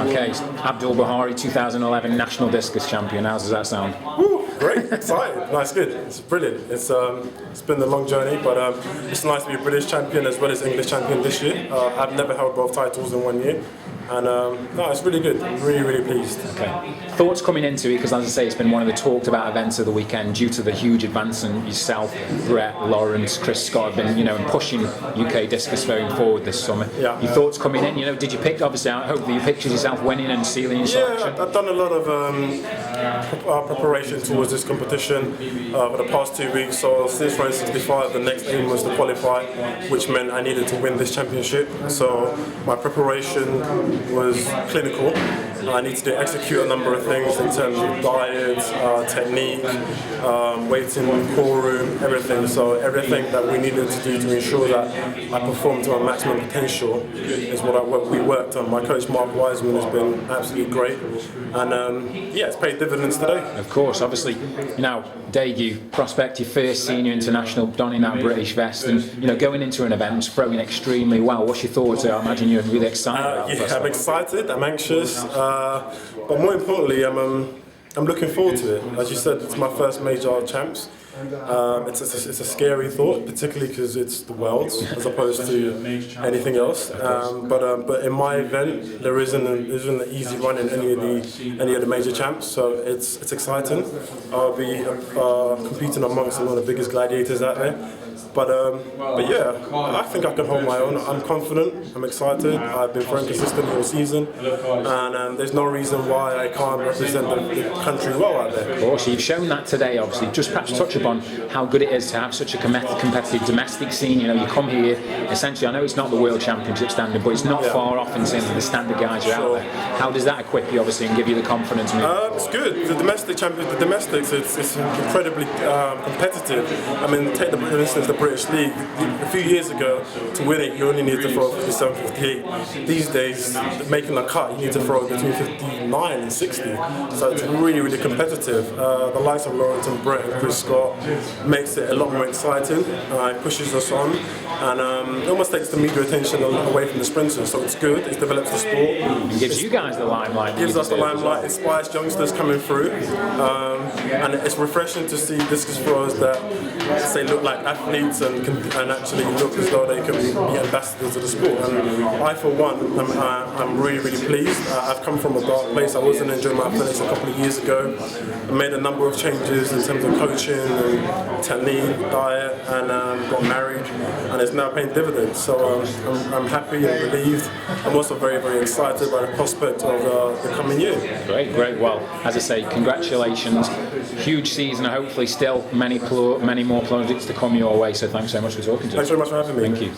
Okay, Abdul Buhari, 2011 National Discus Champion. How does that sound? Woo, great, excited. No, it's good. It's brilliant. It's been a long journey, but it's nice to be a British champion as well as English champion this year. I've never held both titles in 1 year. And no, it's really good. I'm really, really pleased. Okay. Thoughts coming into it, because as I say, it's been one of the talked about events of the weekend due to the huge advance in yourself, Brett, Lawrence, Chris Scott have been, pushing UK discus going forward this summer. Yeah. Your thoughts coming in, did you pick, obviously, I hope that you pictured yourself winning and sealing your selection? Yeah, I've done a lot of preparation towards this competition for the past 2 weeks. So since round 65, the next aim was to qualify, which meant I needed to win this championship. So my preparation was clinical. I needed to execute a number of things in terms of diet, technique, waiting, core room, everything. So everything that we needed to do to ensure that I performed to my maximum potential is what we worked on. My coach Mark Wiseman has been absolutely great, and it's paid dividends today. Of course, obviously, debut, prospect, your first senior international, donning that British vest, and going into an event, throwing extremely well. What's your thoughts? I imagine you're really excited. I'm excited. I'm anxious, but more importantly, I'm looking forward to it. As you said, it's my first major champs. It's a scary thought, particularly because it's the Worlds as opposed to anything else. But in my event, there isn't an easy run in any of the major champs, so it's exciting. I'll be competing amongst some of the biggest gladiators out there. But yeah, I think I can hold my own. I'm confident, I'm excited, I've been very consistent all season, and there's no reason why I can't represent the country well out there. Of course, you've shown that today, obviously. Just perhaps touch upon how good it is to have such a competitive domestic scene. You come here, essentially, I know it's not the World Championship standard, but it's not far off in terms of the standard guys are out there. How does that equip you, obviously, and give you the confidence? It's good. The domestics, it's incredibly competitive. I mean, take for instance the British League. A few years ago, to win it, you only need to throw 57, 58. These days, making a cut, you need to throw between 59 and 60. So it's really, really competitive. The likes of Lawrence and Brett and Chris Scott makes it a lot more exciting. It pushes us on, and it almost takes the media attention away from the sprinters. So it's good. It develops the sport. It gives you guys the limelight. Gives us the limelight. Inspires youngsters coming through, and it's refreshing to see discus throwers that say look like athletes and actually look as though they can be ambassadors of the sport. And I, for one, I'm really, really pleased. I've come from a dark place. I wasn't enjoying my athletics a couple of years ago. I made a number of changes in terms of coaching and technique, diet, and got married, and it's now paying dividends. So I'm happy and relieved. I'm also very, very excited by the prospect of the coming year. Great. Well, as I say, congratulations. Huge season. Hopefully, still many more projects to come your way. So thanks so much for talking to us. Thanks very much for having me. Thank you.